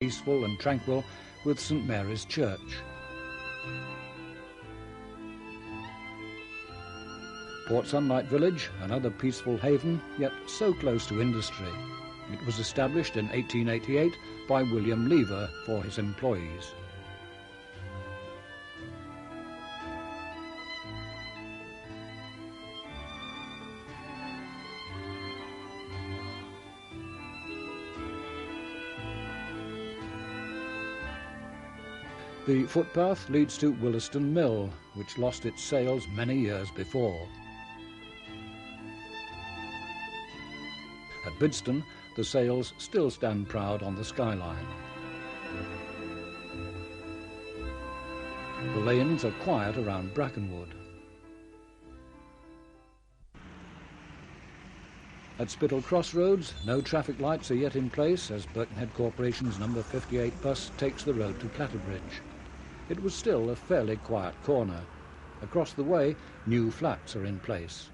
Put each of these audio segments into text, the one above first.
peaceful and tranquil with St Mary's Church. Port Sunlight Village, another peaceful haven, yet so close to industry. It was established in 1888 by William Lever for his employees. The footpath leads to Williston Mill, which lost its sails many years before. At Bidston, the sails still stand proud on the skyline. The lanes are quiet around Brackenwood. At Spittal Crossroads, no traffic lights are yet in place as Birkenhead Corporation's number 58 bus takes the road to Clatterbridge. It was still a fairly quiet corner. Across the way, new flats are in place.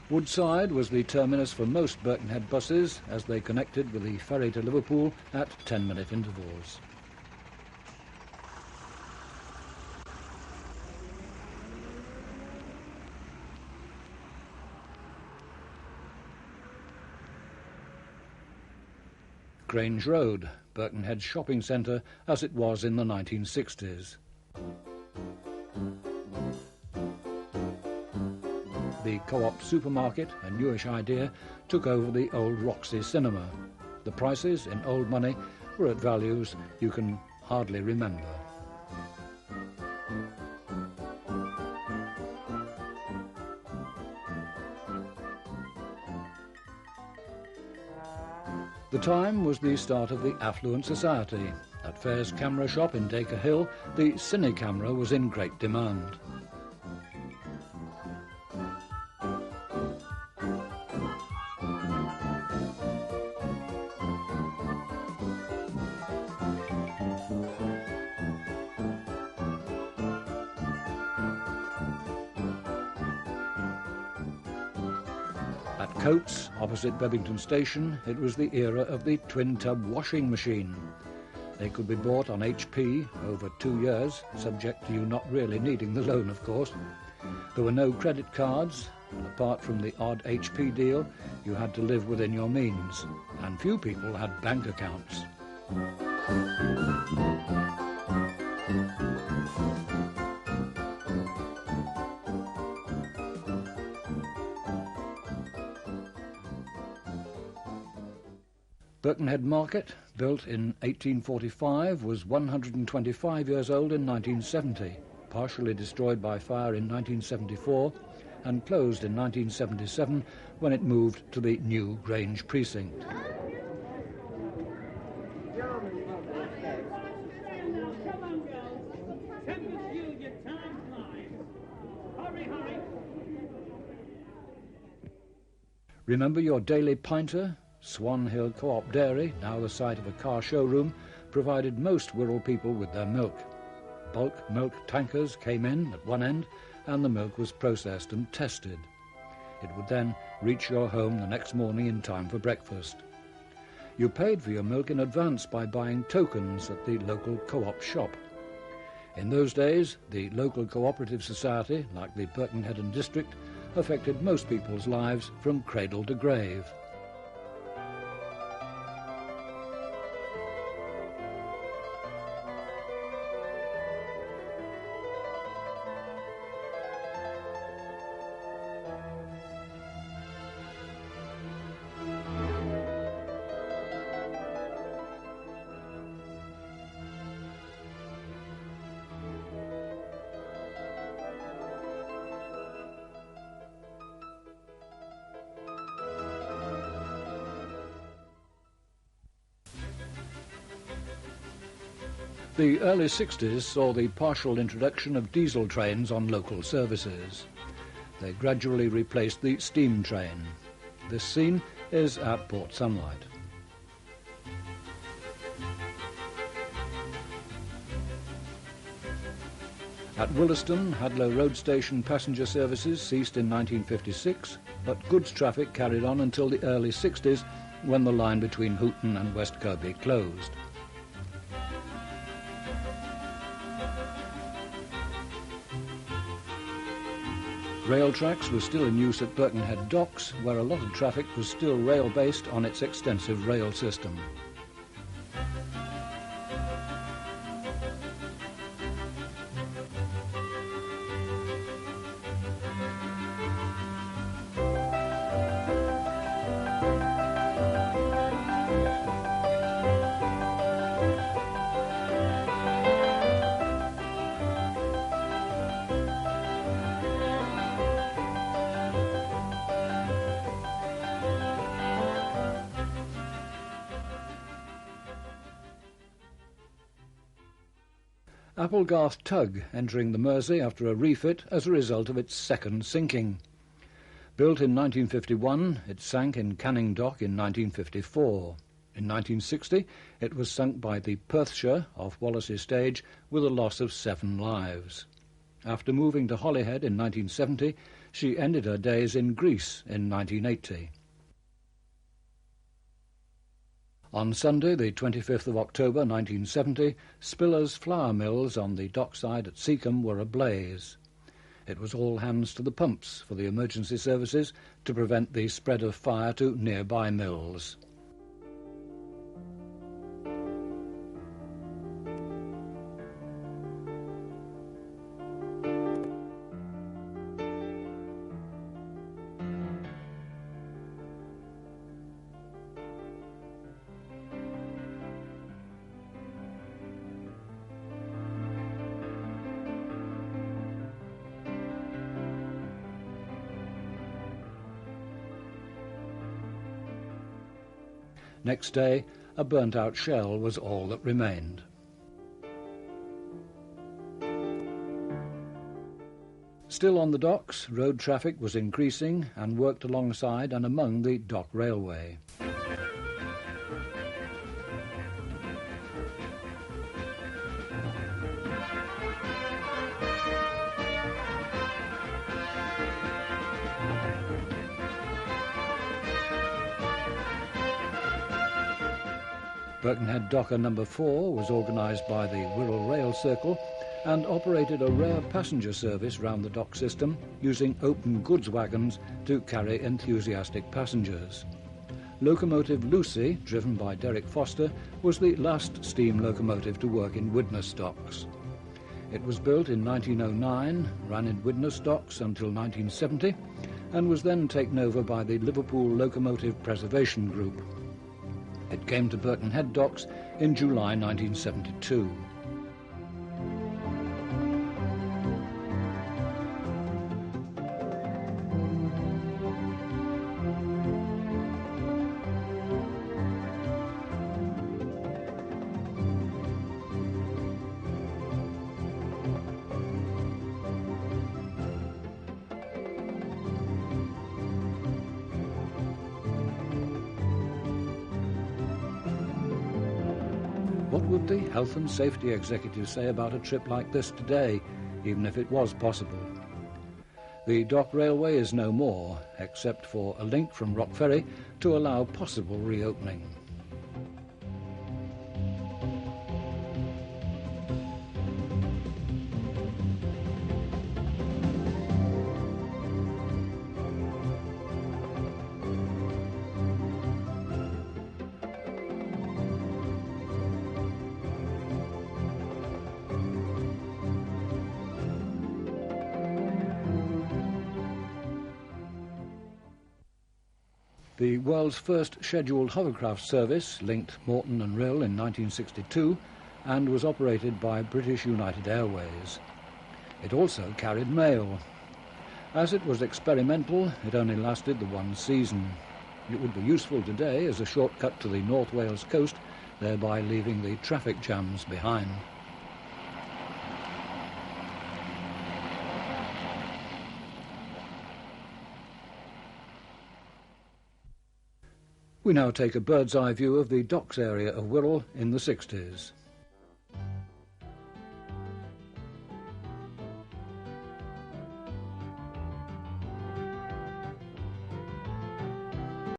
Woodside was the terminus for most Birkenhead buses as they connected with the ferry to Liverpool at 10-minute intervals. Grange Road, Birkenhead's shopping centre as it was in the 1960s. The Co-op supermarket, a newish idea, took over the old Roxy cinema. The prices, in old money, were at values you can hardly remember. The time was the start of the affluent society. At Fair's camera shop in Dacre Hill, the cine camera was in great demand. At Coates, opposite Bebington Station, it was the era of the twin-tub washing machine. They could be bought on HP over 2 years, subject to you not really needing the loan, of course. There were no credit cards, and apart from the odd HP deal, you had to live within your means, and few people had bank accounts. Birkenhead Market, built in 1845, was 125 years old in 1970, partially destroyed by fire in 1974 and closed in 1977 when it moved to the new Grange precinct. Remember your daily pinter? Swan Hill Co-op Dairy, now the site of a car showroom, provided most Wirral people with their milk. Bulk milk tankers came in at one end and the milk was processed and tested. It would then reach your home the next morning in time for breakfast. You paid for your milk in advance by buying tokens at the local co-op shop. In those days, the local cooperative society, like the Birkenhead and District, affected most people's lives from cradle to grave. The early 60s saw the partial introduction of diesel trains on local services. They gradually replaced the steam train. This scene is at Port Sunlight. At Williston, Hadlow Road Station passenger services ceased in 1956. but goods traffic carried on until the early 60s, when the line between Houghton and West Kirby closed. Rail tracks were still in use at Birkenhead docks, where a lot of traffic was still rail-based on its extensive rail system. Applegarth Tug entering the Mersey after a refit as a result of its second sinking. Built in 1951, it sank in Canning Dock in 1954. In 1960, it was sunk by the Perthshire off Wallasey Stage with a loss of 7 lives. After moving to Holyhead in 1970, she ended her days in Greece in 1980. On Sunday, the 25th of October 1970, Spiller's flour mills on the dockside at Seacombe were ablaze. It was all hands to the pumps for the emergency services to prevent the spread of fire to nearby mills. Next day, a burnt-out shell was all that remained. Still on the docks, road traffic was increasing and worked alongside and among the dock railway. Birkenhead Docker No. 4 was organised by the Wirral Rail Circle and operated a rare passenger service round the dock system using open goods wagons to carry enthusiastic passengers. Locomotive Lucy, driven by Derek Foster, was the last steam locomotive to work in Widnes docks. It was built in 1909, ran in Widnes docks until 1970, and was then taken over by the Liverpool Locomotive Preservation Group. It came to Birkenhead docks in July 1972. What would the health and safety executive say about a trip like this today, even if it was possible? The dock railway is no more, except for a link from Rock Ferry to allow possible reopening. The world's first scheduled hovercraft service linked Moreton and Rhyl in 1962 and was operated by British United Airways. It also carried mail. As it was experimental, it only lasted the one season. It would be useful today as a shortcut to the North Wales coast, thereby leaving the traffic jams behind. We now take a bird's-eye view of the docks area of Wirral in the 60s.